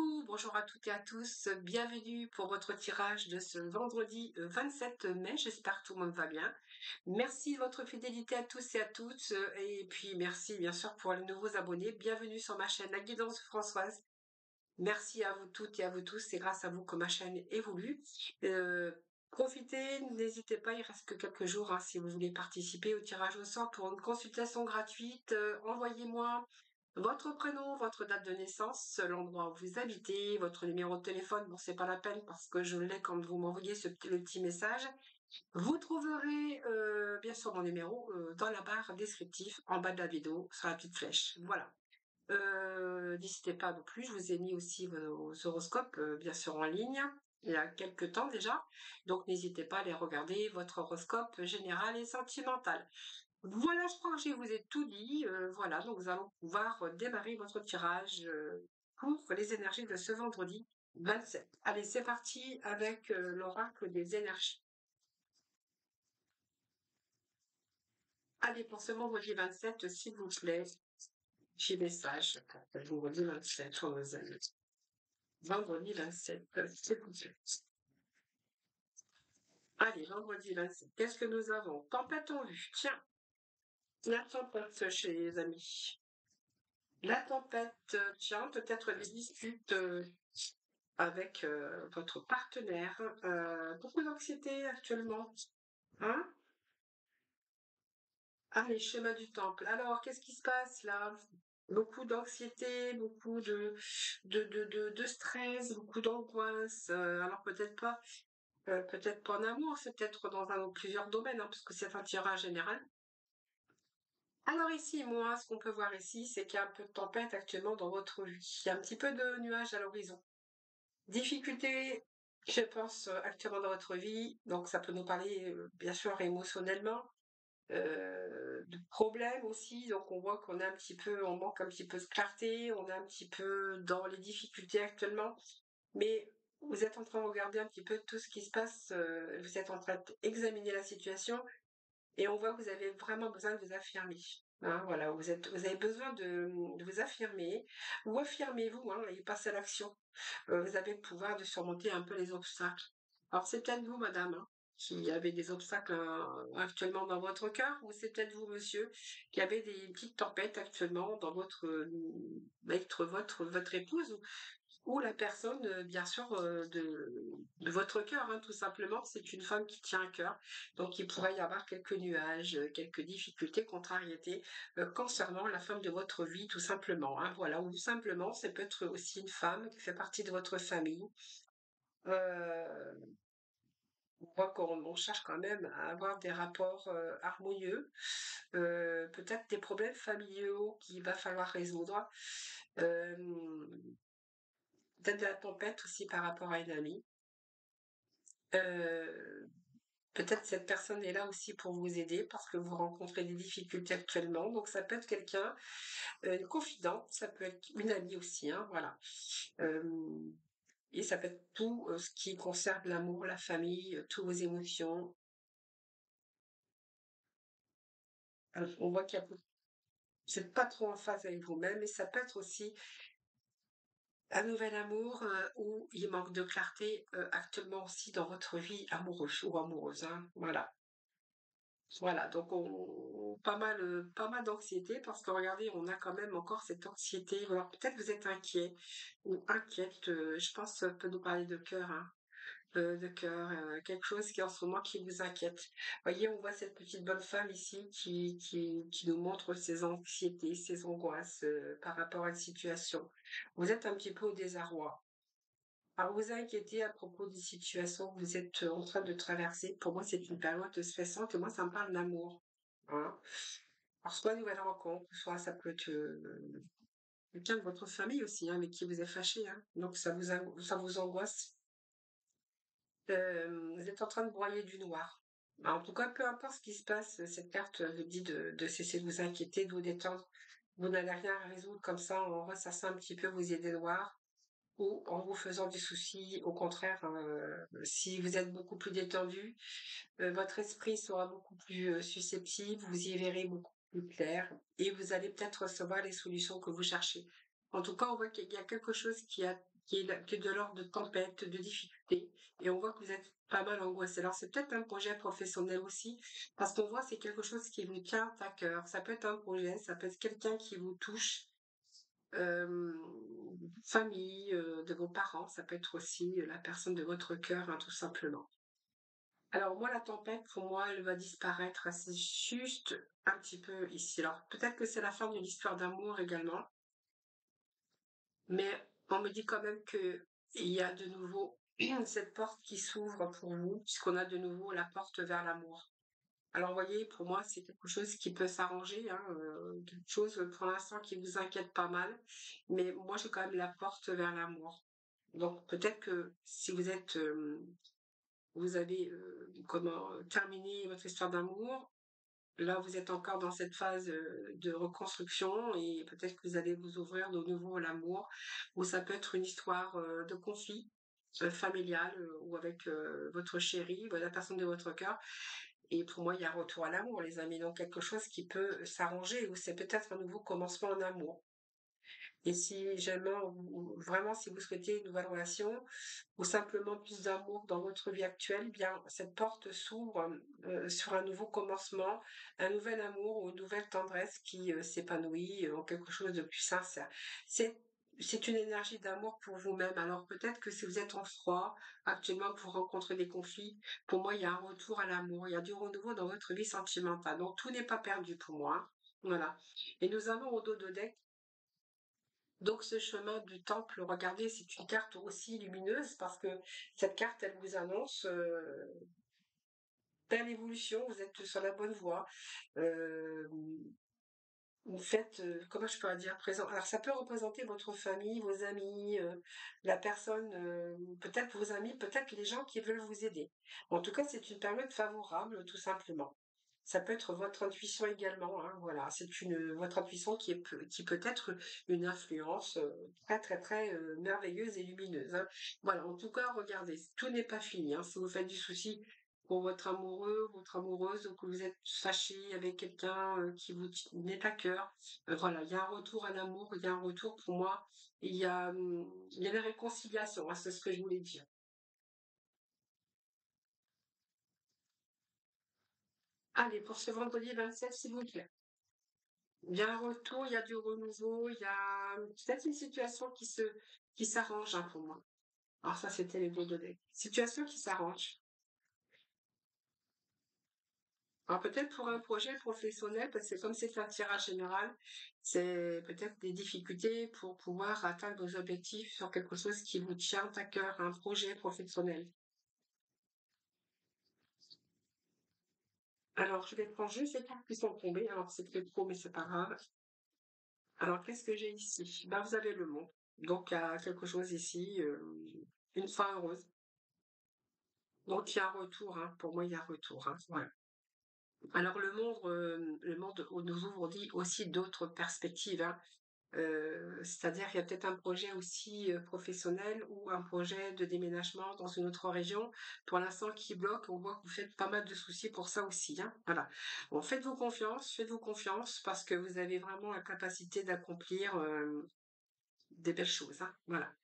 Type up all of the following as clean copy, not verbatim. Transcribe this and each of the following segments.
Coucou, bonjour à toutes et à tous, bienvenue pour votre tirage de ce vendredi 27 mai, j'espère que tout le monde va bien. Merci de votre fidélité à tous et à toutes, et puis merci bien sûr pour les nouveaux abonnés, bienvenue sur ma chaîne La Guidance Françoise. Merci à vous toutes et à vous tous, c'est grâce à vous que ma chaîne évolue. Euh, Profitez, n'hésitez pas, il reste que quelques jours hein, si vous voulez participer au tirage au sort pour une consultation gratuite. Envoyez-moi votre prénom, votre date de naissance, l'endroit où vous habitez, votre numéro de téléphone. Bon, c'est pas la peine parce que je l'ai quand vous m'envoyez le petit message. Vous trouverez bien sûr mon numéro dans la barre descriptive en bas de la vidéo sur la petite flèche. Voilà. N'hésitez pas non plus, je vous ai mis aussi vos horoscopes, bien sûr en ligne, il y a quelques temps déjà. Donc n'hésitez pas à les regarder, votre horoscope général et sentimental. Voilà, je crois que je vous ai tout dit. Voilà, donc nous allons pouvoir démarrer votre tirage pour les énergies de ce vendredi 27. Allez, c'est parti avec l'oracle des énergies. Allez, pour ce vendredi 27, s'il vous plaît, petit message. Vendredi 27, pour nos amis. Vendredi 27, s'il vous plaît. Allez, vendredi 27. Qu'est-ce que nous avons? Tempête en vue. Tiens, la tempête chez les amis. La tempête, tiens, peut-être des disputes avec votre partenaire. Beaucoup d'anxiété actuellement. Hein? Allez, chemin du temple. Alors, qu'est-ce qui se passe là? Beaucoup d'anxiété, beaucoup de stress, beaucoup d'angoisse. Alors peut-être pas en amour, c'est peut-être dans un ou plusieurs domaines, hein, parce que c'est un tirage général. Alors ici, moi, ce qu'on peut voir ici, c'est qu'il y a un peu de tempête actuellement dans votre vie. Il y a un petit peu de nuages à l'horizon. Difficulté, je pense, actuellement dans votre vie, donc ça peut nous parler, bien sûr, émotionnellement, de problèmes aussi, donc on voit qu'on a un petit peu, on manque un petit peu de clarté, on est un petit peu dans les difficultés actuellement, mais vous êtes en train de regarder un petit peu tout ce qui se passe, vous êtes en train d'examiner la situation et on voit que vous avez vraiment besoin de vous affirmer. Hein, voilà, vous avez besoin de vous affirmer ou affirmez-vous hein, et passez à l'action. Vous avez le pouvoir de surmonter un peu les obstacles. Alors c'est peut-être vous, madame, hein, qui avez des obstacles actuellement dans votre cœur, ou c'est peut-être vous, monsieur, qui avez des petites tempêtes actuellement dans votre épouse, ou la personne, bien sûr, de votre cœur, hein, tout simplement. C'est une femme qui tient à cœur. Donc, il pourrait y avoir quelques nuages, quelques difficultés, contrariétés concernant la femme de votre vie, tout simplement. Hein, voilà. Ou simplement, ça peut être aussi une femme qui fait partie de votre famille. On voit qu'on cherche quand même à avoir des rapports harmonieux. Peut-être des problèmes familiaux qu'il va falloir résoudre. Euh, Peut-être de la tempête aussi par rapport à une amie. Euh, Peut-être cette personne est là aussi pour vous aider parce que vous rencontrez des difficultés actuellement. Donc ça peut être quelqu'un, une confidente, ça peut être une amie aussi, hein, voilà. Euh, et ça peut être tout ce qui concerne l'amour, la famille, toutes vos émotions. On voit qu'il y a vous n'êtes pas trop en phase avec vous-même et ça peut être aussi un nouvel amour où il manque de clarté actuellement aussi dans votre vie amoureuse ou amoureuse. Hein, voilà. Voilà, donc pas mal d'anxiété parce que regardez, on a quand même encore cette anxiété. Alors peut-être vous êtes inquiet ou inquiète. Je pense que ça peut nous parler de cœur, hein, de cœur, quelque chose qui en ce moment qui vous inquiète. Voyez, on voit cette petite bonne femme ici qui nous montre ses anxiétés, ses angoisses par rapport à une situation. Vous êtes un petit peu au désarroi. Alors, vous inquiétez à propos des situations que vous êtes en train de traverser. Pour moi, c'est une période stressante et moi, ça me parle d'amour. Hein. Alors, soit une nouvelle rencontre, soit ça peut être quelqu'un de votre famille aussi, hein, avec qui vous êtes fâché. Hein. Donc, ça vous angoisse. Vous êtes en train de broyer du noir. En tout cas, peu importe ce qui se passe, cette carte vous dit de cesser de vous inquiéter, de vous détendre. Vous n'allez rien à résoudre comme ça, on ressasse un petit peu vos idées noires ou en vous faisant des soucis. Au contraire, si vous êtes beaucoup plus détendu, votre esprit sera beaucoup plus susceptible, vous y verrez beaucoup plus clair et vous allez peut-être recevoir les solutions que vous cherchez. En tout cas, on voit qu'il y a quelque chose qui est de l'ordre de tempête, de difficultés, et on voit que vous êtes pas mal angoissé. Alors c'est peut-être un projet professionnel aussi, parce qu'on voit c'est quelque chose qui vous tient à cœur. Ça peut être un projet, ça peut être quelqu'un qui vous touche, euh, famille, de vos parents, ça peut être aussi la personne de votre cœur, hein, tout simplement. Alors moi, la tempête, pour moi, elle va disparaître assez juste un petit peu ici. Alors peut-être que c'est la fin d'une histoire d'amour également, mais on me dit quand même que il y a de nouveau cette porte qui s'ouvre pour vous, puisqu'on a de nouveau la porte vers l'amour. Alors, vous voyez, pour moi, c'est quelque chose qui peut s'arranger, hein, quelque chose pour l'instant qui vous inquiète pas mal, mais moi, j'ai quand même la porte vers l'amour. Donc, peut-être que si vous êtes, vous avez, terminé votre histoire d'amour, là, vous êtes encore dans cette phase de reconstruction et peut-être que vous allez vous ouvrir de nouveau à l'amour, ou ça peut être une histoire de conflit familial ou avec votre chéri, la personne de votre cœur. Et pour moi, il y a un retour à l'amour, les amis. Donc quelque chose qui peut s'arranger ou c'est peut-être un nouveau commencement en amour. Et si jamais, vraiment, si vous souhaitez une nouvelle relation ou simplement plus d'amour dans votre vie actuelle, bien, cette porte s'ouvre sur un nouveau commencement, un nouvel amour ou une nouvelle tendresse qui s'épanouit en quelque chose de plus sincère. C'est c'est une énergie d'amour pour vous-même. Alors peut-être que si vous êtes en froid, actuellement, que vous rencontrez des conflits, pour moi, il y a un retour à l'amour, il y a du renouveau dans votre vie sentimentale. Donc tout n'est pas perdu pour moi, hein. Voilà. Et nous avons au dos de deck donc ce chemin du temple, regardez, c'est une carte aussi lumineuse parce que cette carte, elle vous annonce belle évolution, vous êtes sur la bonne voie. Euh, Vous faites, comment je peux dire, présent. Alors ça peut représenter votre famille, vos amis, la personne, peut-être vos amis, peut-être les gens qui veulent vous aider. En tout cas, c'est une période favorable, tout simplement. Ça peut être votre intuition également, hein, voilà. C'est votre intuition qui peut être une influence très très très merveilleuse et lumineuse, hein. Voilà. En tout cas, regardez, tout n'est pas fini, hein. Si vous faites du souci pour votre amoureux, votre amoureuse, ou que vous êtes fâché avec quelqu'un qui vous tenait à cœur. Voilà, il y a un retour à l'amour, il y a un retour pour moi, il y a la réconciliation, hein, c'est ce que je voulais dire. Allez, pour ce vendredi 27, s'il vous plaît. Il y a un retour, il y a du renouveau, il y a peut-être une situation qui s'arrange, hein, pour moi. Alors ça, c'était les deux données. Situation qui s'arrange. Alors peut-être pour un projet professionnel, parce que comme c'est un tirage général, c'est peut-être des difficultés pour pouvoir atteindre vos objectifs sur quelque chose qui vous tient à cœur, un projet professionnel. Alors je vais prendre juste les cartes qui sont tombées, alors c'est peut-être trop, mais c'est pas grave. Alors qu'est-ce que j'ai ici? Ben, vous avez le monde. Donc il y a quelque chose ici, une fin heureuse. Donc il y a un retour, hein. Pour moi il y a un retour, hein. Voilà. Alors le monde nous ouvre dit aussi d'autres perspectives, hein. C'est-à-dire qu'il y a peut-être un projet aussi professionnel ou un projet de déménagement dans une autre région, pour l'instant qui bloque. On voit que vous faites pas mal de soucis pour ça aussi, hein. Voilà. Bon, faites-vous confiance parce que vous avez vraiment la capacité d'accomplir des belles choses, hein. Voilà.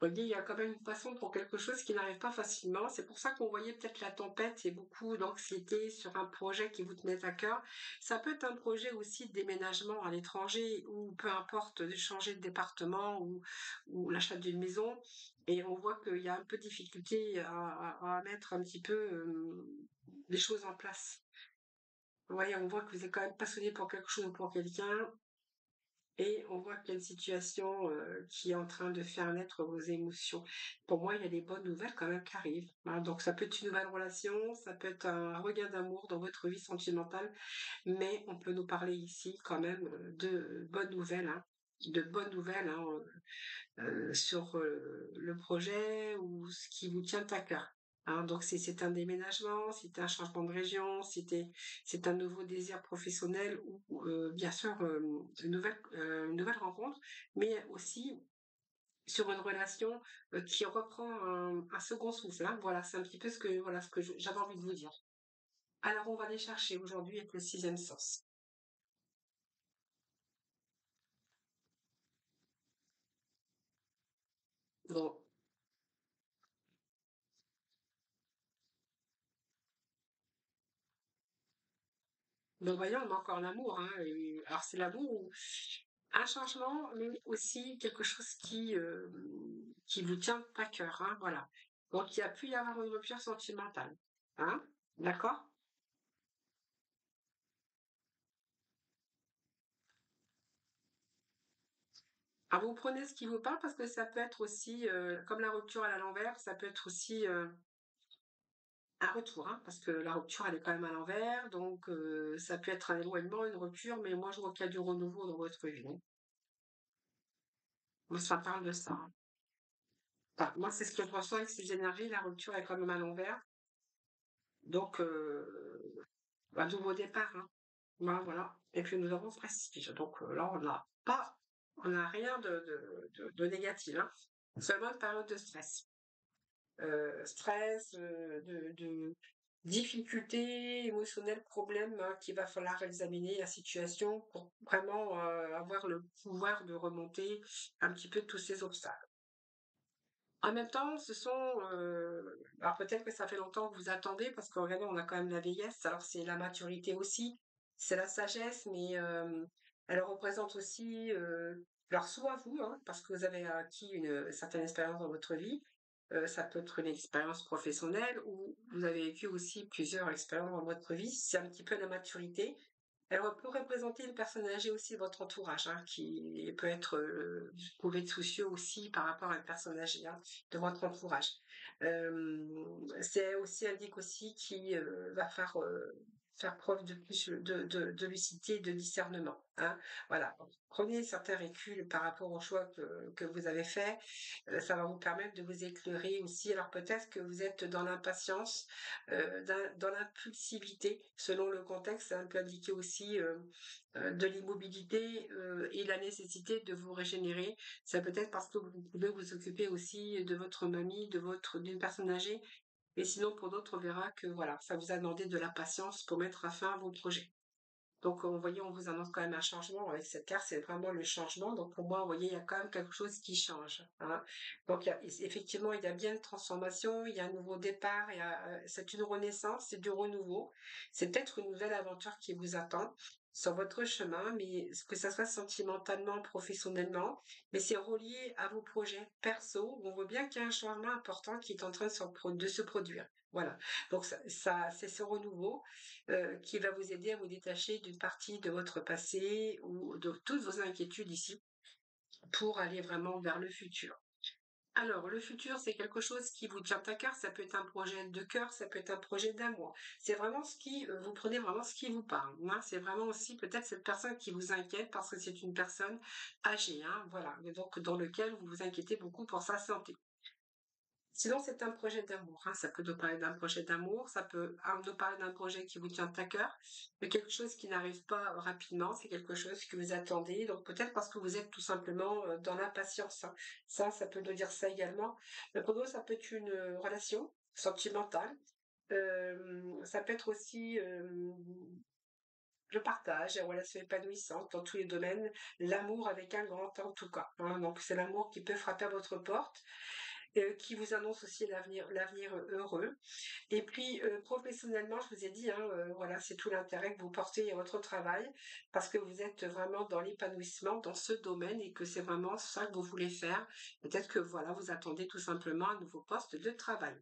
Vous voyez, il y a quand même une façon pour quelque chose qui n'arrive pas facilement. C'est pour ça qu'on voyait peut-être la tempête et beaucoup d'anxiété sur un projet qui vous tenait à cœur. Ça peut être un projet aussi de déménagement à l'étranger ou peu importe, de changer de département ou l'achat d'une maison. Et on voit qu'il y a un peu de difficulté à mettre un petit peu les choses en place. Vous voyez, on voit que vous êtes quand même passionné pour quelque chose ou pour quelqu'un. Et on voit qu'il y a une situation qui est en train de faire naître vos émotions. Pour moi, il y a des bonnes nouvelles quand même qui arrivent, hein. Donc ça peut être une nouvelle relation, ça peut être un regain d'amour dans votre vie sentimentale, mais on peut nous parler ici quand même de bonnes nouvelles, hein, de bonnes nouvelles, hein, sur le projet ou ce qui vous tient à cœur, hein. Donc c'est un déménagement, c'est un changement de région, c'est un nouveau désir professionnel ou bien sûr une nouvelle rencontre, mais aussi sur une relation qui reprend un second souffle, hein. Voilà, c'est un petit peu ce que j'avais envie de vous dire. Alors on va aller chercher aujourd'hui avec le sixième sens. Bon, donc voyons, on a encore l'amour, hein, alors c'est l'amour ou un changement, mais aussi quelque chose qui vous tient à cœur, hein, voilà. Donc il y a pu y avoir une rupture sentimentale, hein, d'accord? Alors vous prenez ce qui vous parle parce que ça peut être aussi, comme la rupture à l'envers, ça peut être aussi, un retour, hein, parce que la rupture elle est quand même à l'envers, donc ça peut être un éloignement, une rupture, mais moi je vois qu'il y a du renouveau dans votre vie, hein. Moi ça parle de ça, hein. Enfin, moi c'est ce que je ressens avec ces énergies, la rupture est quand même à l'envers, donc un nouveau départ, hein. Voilà et puis nous avons prestige, donc là on n'a rien de négatif, hein. Seulement une période de stress. Stress, de difficultés émotionnelles, problèmes, hein, qu'il va falloir examiner la situation pour vraiment, avoir le pouvoir de remonter un petit peu tous ces obstacles. En même temps, ce sont, alors peut-être que ça fait longtemps que vous attendez parce que regardez, on a quand même la vieillesse, alors c'est la maturité aussi, c'est la sagesse, mais elle représente aussi, alors soit vous, hein, parce que vous avez acquis une certaine expérience dans votre vie, ça peut être une expérience professionnelle ou vous avez vécu aussi plusieurs expériences dans votre vie, c'est un petit peu la maturité. Elle peut représenter une personne âgée aussi de votre entourage, hein, qui peut être, vous pouvez être soucieux aussi par rapport à une personne âgée, hein, de votre entourage. C'est aussi indique aussi qui va faire preuve de plus de lucidité, de discernement, hein. Voilà. Donc, prenez certains reculs par rapport au choix que vous avez fait. Ça va vous permettre de vous éclairer aussi. Alors peut-être que vous êtes dans l'impatience, dans l'impulsivité, selon le contexte, ça peut indiquer aussi de l'immobilité et la nécessité de vous régénérer. Ça peut être parce que vous pouvez vous occuper aussi de votre mamie, d'une personne âgée. Et sinon, pour d'autres, on verra que voilà, ça vous a demandé de la patience pour mettre à fin à vos projets. Donc, vous voyez, on vous annonce quand même un changement avec cette carte, c'est vraiment le changement. Donc, pour moi, vous voyez, il y a quand même quelque chose qui change, hein. Donc, effectivement, il y a bien une transformation, il y a un nouveau départ, c'est une renaissance, c'est du renouveau. C'est peut-être une nouvelle aventure qui vous attend sur votre chemin, mais que ça soit sentimentalement, professionnellement, mais c'est relié à vos projets perso. On voit bien qu'il y a un changement important qui est en train de se produire. Voilà. Donc, c'est ce renouveau qui va vous aider à vous détacher d'une partie de votre passé ou de toutes vos inquiétudes ici pour aller vraiment vers le futur. Alors, le futur, c'est quelque chose qui vous tient à cœur. Ça peut être un projet de cœur, ça peut être un projet d'amour. C'est vraiment vous prenez vraiment ce qui vous parle, hein. C'est vraiment aussi peut-être cette personne qui vous inquiète parce que c'est une personne âgée, hein, voilà. Donc, dans lequel vous vous inquiétez beaucoup pour sa santé. Sinon, c'est un projet d'amour, hein. Ça peut nous parler d'un projet d'amour, ça peut nous parler d'un projet qui vous tient à cœur, mais quelque chose qui n'arrive pas rapidement, c'est quelque chose que vous attendez. Donc peut-être parce que vous êtes tout simplement dans l'impatience, hein. Ça peut nous dire ça également. Mais pour nous, ça peut être une relation sentimentale. Ça peut être aussi le partage, la relation épanouissante dans tous les domaines, l'amour avec un grand en tout cas, hein. Donc c'est l'amour qui peut frapper à votre porte qui vous annonce aussi l'avenir heureux. Et puis professionnellement, je vous ai dit, hein, voilà, c'est tout l'intérêt que vous portez à votre travail parce que vous êtes vraiment dans l'épanouissement dans ce domaine et que c'est vraiment ça que vous voulez faire. Peut-être que voilà, vous attendez tout simplement un nouveau poste de travail.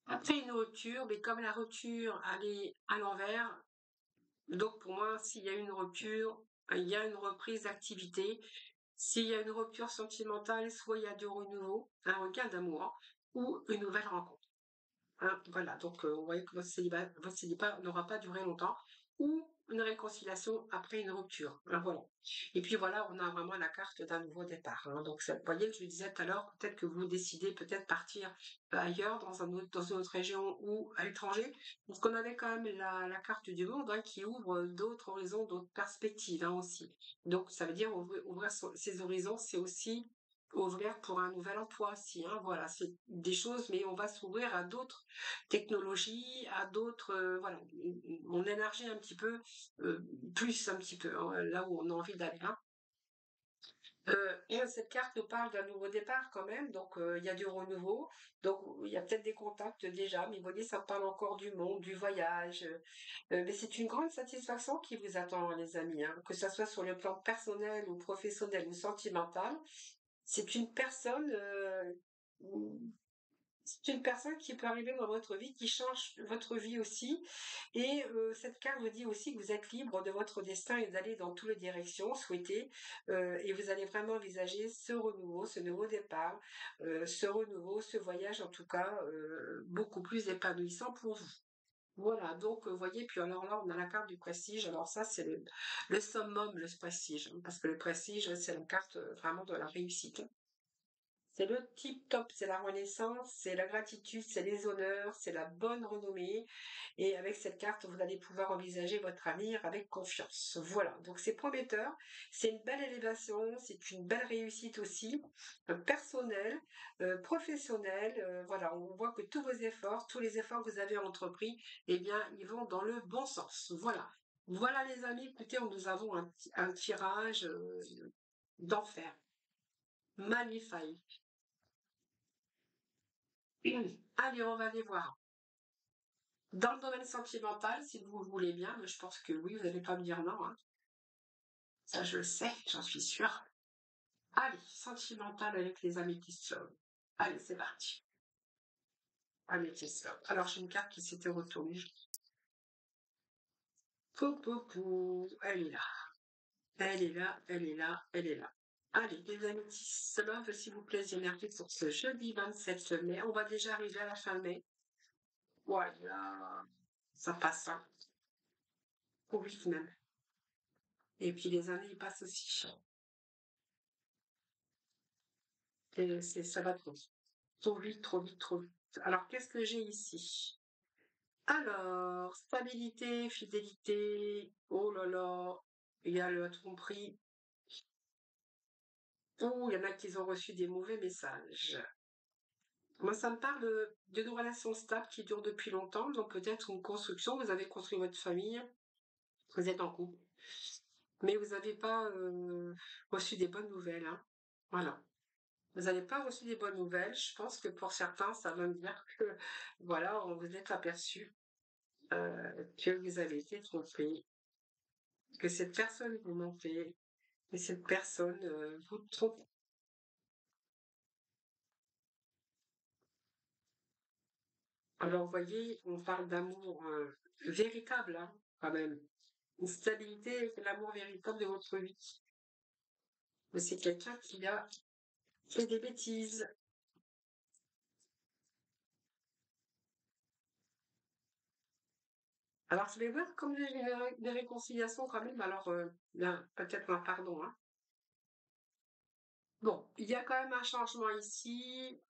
Après une rupture, mais comme la rupture elle est à l'envers, donc pour moi, s'il y a une rupture, il y a une reprise d'activité. S'il y a une rupture sentimentale, soit il y a du renouveau, un regain d'amour, hein, ou une nouvelle rencontre, hein. Voilà, donc vous voyez que votre célibat n'aura pas duré longtemps, ou une réconciliation après une rupture, hein, voilà. Et puis voilà, on a vraiment la carte d'un nouveau départ, hein. Donc vous voyez que je disais tout à l'heure, peut-être que vous décidez peut-être partir ailleurs, dans une autre région ou à l'étranger, parce qu'on avait quand même la carte du monde, hein, qui ouvre d'autres horizons, d'autres perspectives, hein, aussi. Donc ça veut dire ouvrir ses horizons, c'est aussi ouvrir pour un nouvel emploi aussi, hein, voilà, c'est des choses, mais on va s'ouvrir à d'autres technologies, à d'autres, voilà, on élargit un petit peu, plus un petit peu, hein, là où on a envie d'aller, hein. Cette carte nous parle d'un nouveau départ quand même, donc il y a du renouveau, donc il y a peut-être des contacts déjà, mais vous voyez, ça parle encore du monde, du voyage, mais c'est une grande satisfaction qui vous attend, les amis, hein, que ça soit sur le plan personnel ou professionnel ou sentimental. C'est une personne, c'est une personne qui peut arriver dans votre vie, qui change votre vie aussi. Et cette carte vous dit aussi que vous êtes libre de votre destin et d'aller dans toutes les directions souhaitées. Et vous allez vraiment envisager ce renouveau, ce nouveau départ, ce renouveau, ce voyage en tout cas, beaucoup plus épanouissant pour vous. Voilà, donc vous voyez, puis alors là, on a la carte du prestige. Alors ça, c'est le summum, le prestige, hein, parce que le prestige, c'est la carte vraiment de la réussite. C'est le tip top, c'est la renaissance, c'est la gratitude, c'est les honneurs, c'est la bonne renommée. Et avec cette carte, vous allez pouvoir envisager votre avenir avec confiance. Voilà, donc c'est prometteur, c'est une belle élévation, c'est une belle réussite aussi, personnelle, professionnelle. Voilà, on voit que tous vos efforts, tous les efforts que vous avez entrepris, eh bien, ils vont dans le bon sens. Voilà. Voilà les amis, écoutez, nous avons un tirage d'enfer. Magnifique. Allez, on va aller voir. Dans le domaine sentimental, si vous le voulez bien, mais je pense que oui, vous n'allez pas me dire non, hein. Ça, je le sais, j'en suis sûre. Allez, sentimental avec les Amethyst Love. Allez, c'est parti. Amethyst Love. Alors, j'ai une carte qui s'était retournée. Pou, pou, pou. Elle est là. Elle est là, elle est là, elle est là. Allez, les Amethyst Love, s'il vous plaît, énergie pour ce jeudi 27 mai. On va déjà arriver à la fin mai. Voilà. Ça passe, hein. Trop vite même. Et puis les années, ils passent aussi. Et ça va trop vite. Trop vite, trop vite, trop vite. Alors, qu'est-ce que j'ai ici? Alors, stabilité, fidélité. Oh là là, il y a le tromperie. Oh, il y en a qui ont reçu des mauvais messages. Moi, ça me parle d'une relation stable qui dure depuis longtemps, donc peut-être une construction. Vous avez construit votre famille, vous êtes en couple, mais vous n'avez pas reçu des bonnes nouvelles, hein. Voilà. Vous n'avez pas reçu des bonnes nouvelles. Je pense que pour certains, ça veut dire que, voilà, on vous est aperçu que vous avez été trompé, que cette personne vous mentait, que cette personne vous trompe. Alors, vous voyez, on parle d'amour véritable, hein, quand même. Une stabilité, c'est l'amour véritable de votre vie. Mais c'est quelqu'un qui a fait des bêtises. Alors, je vais voir comme des réconciliations quand même. Alors, là, peut-être un pardon, hein. Bon, il y a quand même un changement ici.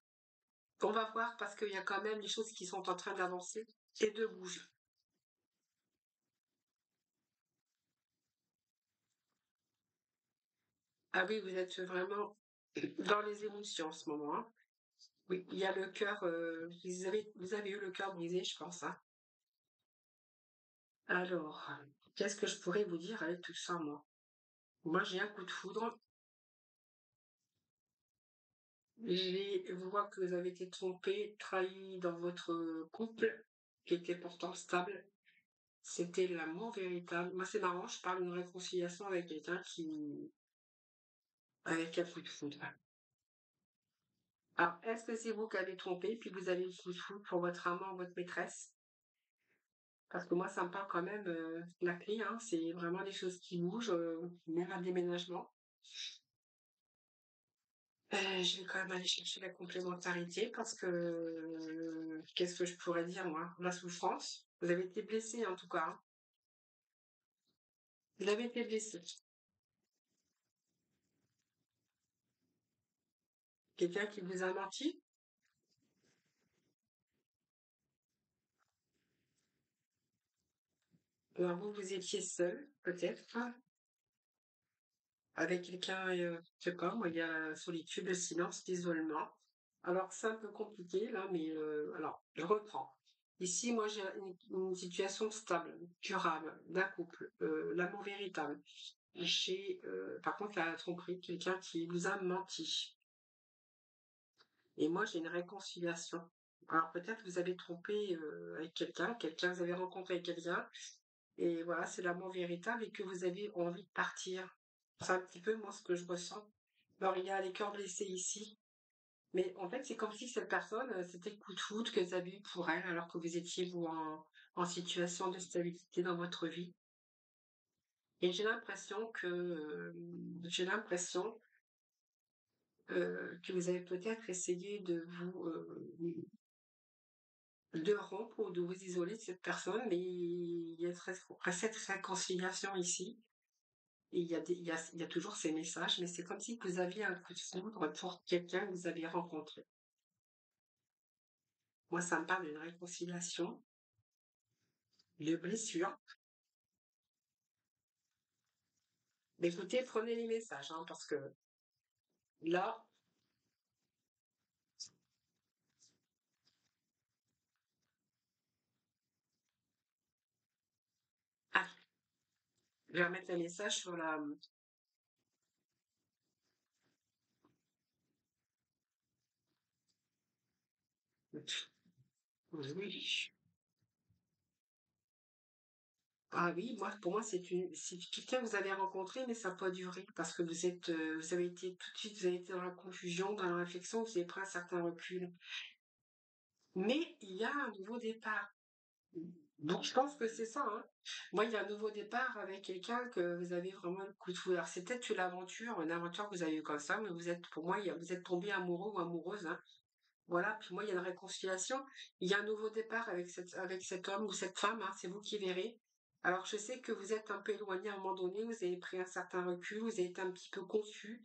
On va voir parce qu'il y a quand même des choses qui sont en train d'avancer et de bouger. Ah oui, vous êtes vraiment dans les émotions en ce moment, hein. Oui, il y a le cœur, vous avez eu le cœur brisé, je pense, hein. Alors, qu'est-ce que je pourrais vous dire avec tout ça, moi? Moi, j'ai un coup de foudre. Je vois que vous avez été trompé, trahi dans votre couple, qui était pourtant stable. C'était l'amour véritable. Moi, c'est marrant, je parle d'une réconciliation avec quelqu'un qui, avec un coup de foudre. Alors, est-ce que c'est vous qui avez trompé, puis vous avez eu le coup de foudre pour votre amant, votre maîtresse? Parce que moi, ça me parle quand même la clé, hein, c'est vraiment les choses qui bougent, même un déménagement. Je vais quand même aller chercher la complémentarité parce que qu'est-ce que je pourrais dire, moi? La souffrance. Vous avez été blessé en tout cas, hein. Vous avez été blessé. Quelqu'un qui vous a menti? Alors vous, vous étiez seul, peut-être, hein, avec quelqu'un, je sais pas moi, il y a la solitude, le silence, l'isolement. Alors, c'est un peu compliqué là, mais alors, je reprends. Ici, moi, j'ai une situation stable, durable, d'un couple, l'amour véritable. J'ai, par contre la tromperie, quelqu'un qui vous a menti. Et moi, j'ai une réconciliation. Alors peut-être vous avez trompé, avec quelqu'un vous avez rencontré quelqu'un et voilà, c'est l'amour véritable et que vous avez envie de partir. C'est un petit peu moi ce que je ressens. Alors il y a les cœurs blessés ici, mais en fait, c'est comme si cette personne, c'était le coup de foudre que vous avez eu pour elle alors que vous étiez vous en situation de stabilité dans votre vie. Et j'ai l'impression, que vous avez peut-être essayé de rompre ou de vous isoler de cette personne, mais il y a cette réconciliation ici. Et il y a toujours ces messages, mais c'est comme si vous aviez un coup de foudre pour quelqu'un que vous avez rencontré. Moi, ça me parle d'une réconciliation, de blessure. Mais écoutez, prenez les messages, hein, parce que là, ah, je vais remettre les messages sur la... Oui. Ah oui, pour moi, c'est quelqu'un que vous avez rencontré, mais ça n'a pas duré parce que vous avez été tout de suite, vous avez été dans la confusion, dans la réflexion, vous avez pris un certain recul. Mais il y a un nouveau départ. Donc, je pense que c'est ça, hein. Moi, il y a un nouveau départ avec quelqu'un que vous avez vraiment le coup de foudre. Alors, c'est peut-être une aventure que vous avez eue comme ça, mais pour moi, vous êtes tombé amoureux ou amoureuse, hein. Voilà, puis moi, il y a une réconciliation. Il y a un nouveau départ avec cet homme ou cette femme, hein, c'est vous qui verrez. Alors, je sais que vous êtes un peu éloigné à un moment donné, vous avez pris un certain recul, vous avez été un petit peu confus.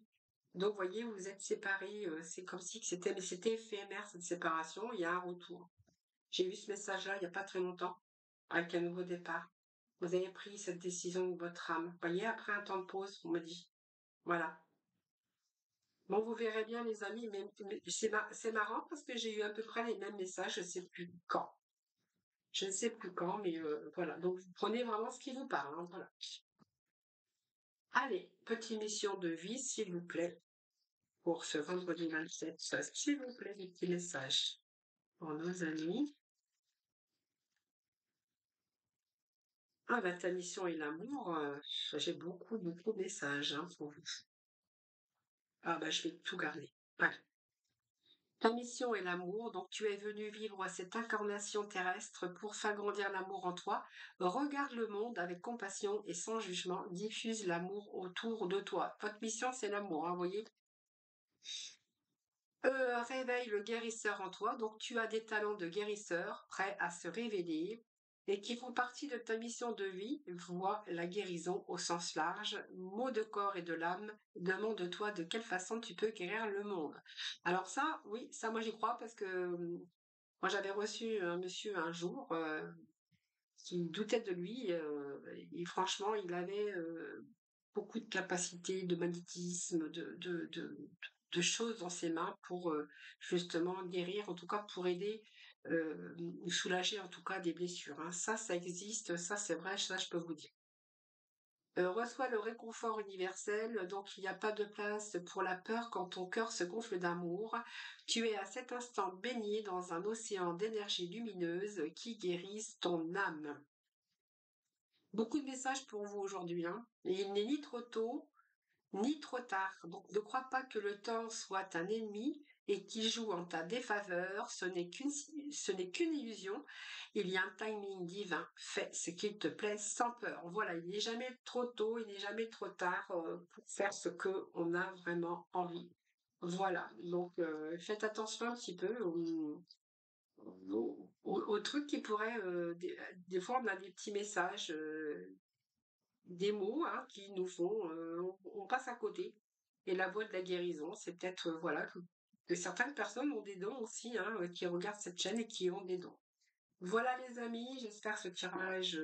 Donc, vous voyez, vous êtes séparés, c'est comme si mais c'était éphémère cette séparation, il y a un retour. J'ai eu ce message-là il n'y a pas très longtemps, avec un nouveau départ. Vous avez pris cette décision de votre âme. Vous voyez, après un temps de pause, on me dit. Voilà. Bon, vous verrez bien, les amis, mais c'est marrant parce que j'ai eu à peu près les mêmes messages, je ne sais plus quand. Je ne sais plus quand, mais voilà. Donc, vous prenez vraiment ce qui vous parle, hein, voilà. Allez, petite mission de vie, s'il vous plaît, pour ce vendredi 27. S'il vous plaît, des petits messages pour nos amis. Ah, bah, ta mission et l'amour, j'ai beaucoup, beaucoup de messages, hein, pour vous. Ah, bah, je vais tout garder. Ouais. Ta mission est l'amour, donc tu es venu vivre cette incarnation terrestre pour faire grandir l'amour en toi. Regarde le monde avec compassion et sans jugement, diffuse l'amour autour de toi. Votre mission, c'est l'amour, hein, vous voyez. Réveille le guérisseur en toi, donc tu as des talents de guérisseur prêts à se révéler et qui font partie de ta mission de vie. Vois la guérison au sens large, mot de corps et de l'âme, demande-toi de quelle façon tu peux guérir le monde. Alors ça, oui, ça moi j'y crois parce que moi j'avais reçu un monsieur un jour qui doutait de lui et franchement il avait beaucoup de capacités de magnétisme, de choses dans ses mains pour justement guérir, en tout cas pour aider ou soulager en tout cas des blessures, hein. Ça existe, ça c'est vrai, ça je peux vous dire. Reçois le réconfort universel, donc il n'y a pas de place pour la peur quand ton cœur se gonfle d'amour. Tu es à cet instant baigné dans un océan d'énergie lumineuse qui guérisse ton âme. Beaucoup de messages pour vous aujourd'hui, hein. Et il n'est ni trop tôt, ni trop tard. Donc ne crois pas que le temps soit un ennemi et qu'il joue en ta défaveur. Ce n'est qu'une illusion. Il y a un timing divin. Fais ce qu'il te plaît sans peur. Voilà, il n'est jamais trop tôt, il n'est jamais trop tard pour faire ce que on a vraiment envie. Voilà, donc faites attention un petit peu aux trucs qui pourraient... des fois, on a des petits messages des mots hein, qui nous font, on passe à côté. Et la voie de la guérison, c'est peut-être, voilà, que certaines personnes ont des dons aussi, hein, qui regardent cette chaîne et qui ont des dons. Voilà les amis, j'espère que ce tirage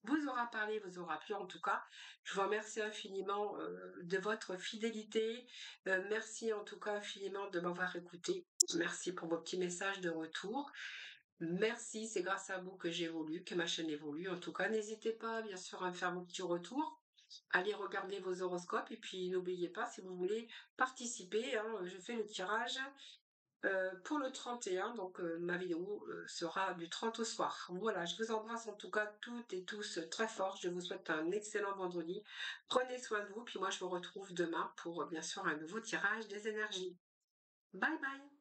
vous aura parlé, vous aura plu en tout cas. Je vous remercie infiniment de votre fidélité. Merci en tout cas infiniment de m'avoir écouté. Merci pour vos petits messages de retour. Merci, c'est grâce à vous que j'évolue, que ma chaîne évolue. En tout cas, n'hésitez pas, bien sûr, à me faire vos petits retours. allez regarder vos horoscopes et puis n'oubliez pas, si vous voulez participer, hein, je fais le tirage pour le 31, donc ma vidéo sera du 30 au soir. Voilà, je vous embrasse en tout cas toutes et tous très fort. Je vous souhaite un excellent vendredi. Prenez soin de vous, puis moi je vous retrouve demain pour bien sûr un nouveau tirage des énergies. Bye bye.